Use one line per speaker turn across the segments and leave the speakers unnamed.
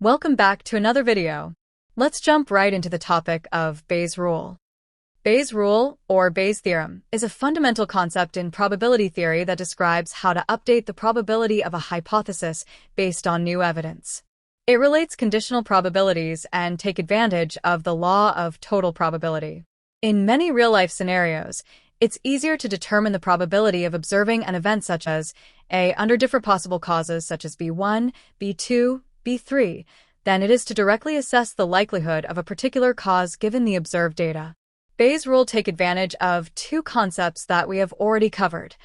Welcome back to another video. Let's jump right into the topic of Bayes' rule. Bayes' rule, or Bayes' theorem, is a fundamental concept in probability theory that describes how to update the probability of a hypothesis based on new evidence. It relates conditional probabilities and take advantage of the law of total probability. In many real-life scenarios, it's easier to determine the probability of observing an event such as A under different possible causes such as B1, B2, B3, than it is to directly assess the likelihood of a particular cause given the observed data. Bayes' rule take advantage of two concepts that we have already covered.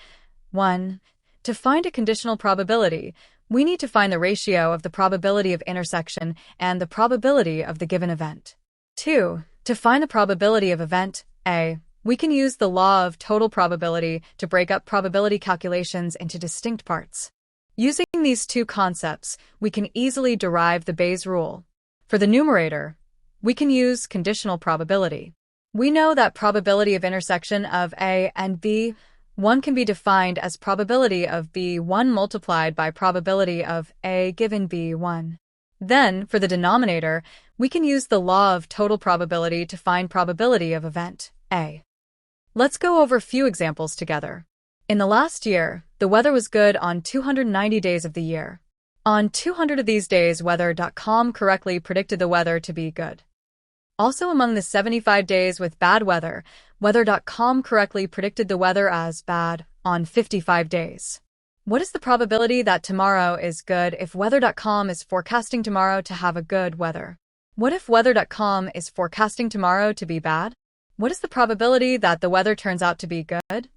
1. To find a conditional probability, we need to find the ratio of the probability of intersection and the probability of the given event. 2. To find the probability of event A, we can use the law of total probability to break up probability calculations into distinct parts. Using these two concepts, we can easily derive the Bayes' rule. For the numerator, we can use conditional probability. We know that probability of intersection of A and B1 can be defined as probability of B1 multiplied by probability of A given B1. Then, for the denominator, we can use the law of total probability to find probability of event A. Let's go over a few examples together. In the last year, the weather was good on 290 days of the year. On 200 of these days, weather.com correctly predicted the weather to be good. Also among the 75 days with bad weather, weather.com correctly predicted the weather as bad on 55 days. What is the probability that tomorrow is good if weather.com is forecasting tomorrow to have a good weather? What if weather.com is forecasting tomorrow to be bad? What is the probability that the weather turns out to be good?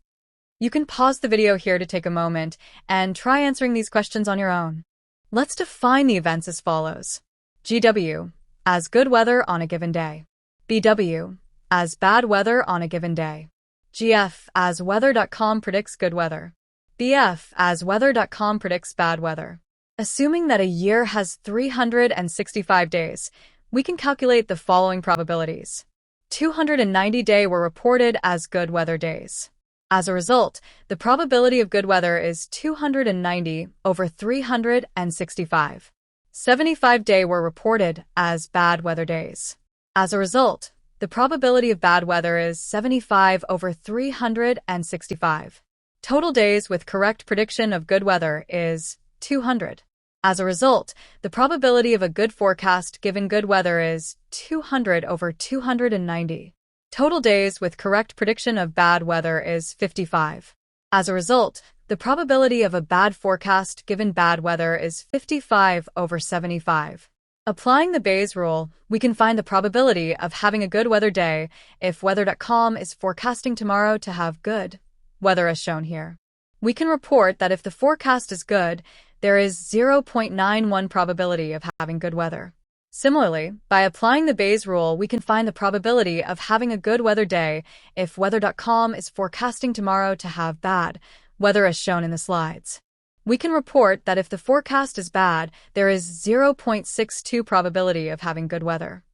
You can pause the video here to take a moment and try answering these questions on your own. Let's define the events as follows. GW, as good weather on a given day. BW, as bad weather on a given day. GF, as weather.com predicts good weather. BF, as weather.com predicts bad weather. Assuming that a year has 365 days, we can calculate the following probabilities. 290 days were reported as good weather days. As a result, the probability of good weather is 290 over 365. 75 days were reported as bad weather days. As a result, the probability of bad weather is 75 over 365. Total days with correct prediction of good weather is 200. As a result, the probability of a good forecast given good weather is 200 over 290. Total days with correct prediction of bad weather is 55. As a result, the probability of a bad forecast given bad weather is 55 over 75. Applying the Bayes' rule, we can find the probability of having a good weather day if weather.com is forecasting tomorrow to have good weather as shown here. We can report that if the forecast is good, there is 0.91 probability of having good weather. Similarly, by applying the Bayes' rule, we can find the probability of having a good weather day if weather.com is forecasting tomorrow to have bad weather as shown in the slides. We can report that if the forecast is bad, there is 0.62 probability of having good weather.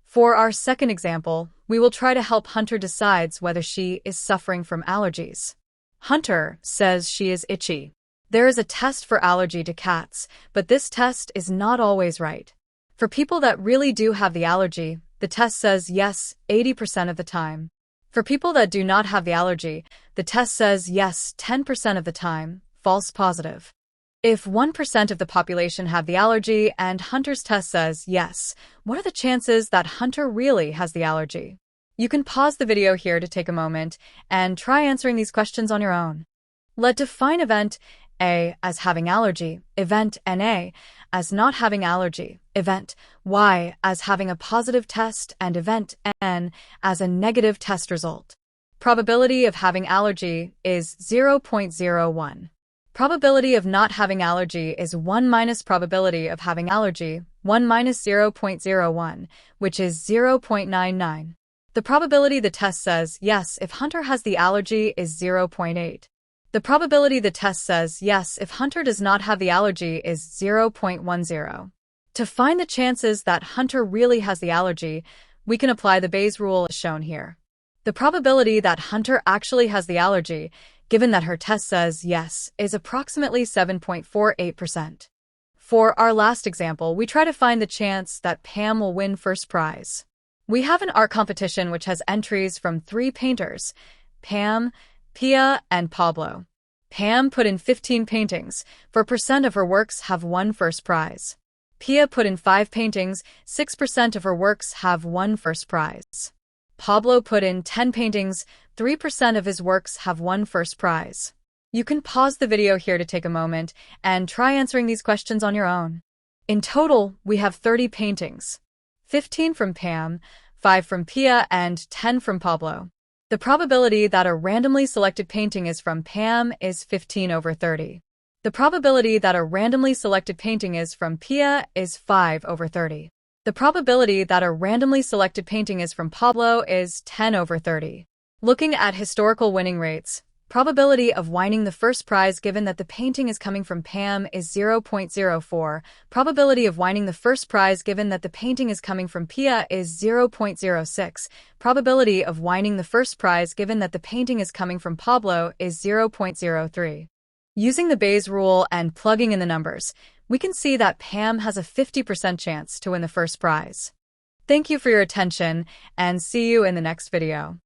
For our second example, we will try to help Hunter decides whether she is suffering from allergies. Hunter says she is itchy. There is a test for allergy to cats, but this test is not always right. For people that really do have the allergy, the test says yes 80% of the time. For people that do not have the allergy, the test says yes 10% of the time, false positive. If 1% of the population have the allergy and Hunter's test says yes, what are the chances that Hunter really has the allergy? You can pause the video here to take a moment and try answering these questions on your own. Let's define event A as having allergy, event NA as not having allergy, event Y as having a positive test, and event N as a negative test result. Probability of having allergy is 0.01. Probability of not having allergy is 1 minus probability of having allergy, 1 minus 0.01, which is 0.99. The probability the test says yes if Hunter has the allergy is 0.8. The probability the test says yes if Hunter does not have the allergy is 0.10. To find the chances that Hunter really has the allergy, we can apply the Bayes' rule as shown here. The probability that Hunter actually has the allergy, given that her test says yes, is approximately 7.48%. For our last example, we try to find the chance that Pam will win first prize. We have an art competition which has entries from 3 painters, Pam, Pia, and Pablo. Pam put in 15 paintings, 4% of her works have won first prize. Pia put in 5 paintings, 6% of her works have won first prize. Pablo put in 10 paintings, 3% of his works have won first prize. You can pause the video here to take a moment and try answering these questions on your own. In total, we have 30 paintings, 15 from Pam, 5 from Pia, and 10 from Pablo. The probability that a randomly selected painting is from Pam is 15 over 30. The probability that a randomly selected painting is from Pia is 5 over 30. The probability that a randomly selected painting is from Pablo is 10 over 30. Looking at historical winning rates, probability of winning the first prize given that the painting is coming from Pam is 0.04. Probability of winning the first prize given that the painting is coming from Pia is 0.06. Probability of winning the first prize given that the painting is coming from Pablo is 0.03. Using the Bayes rule and plugging in the numbers, we can see that Pam has a 50% chance to win the first prize. Thank you for your attention, and see you in the next video.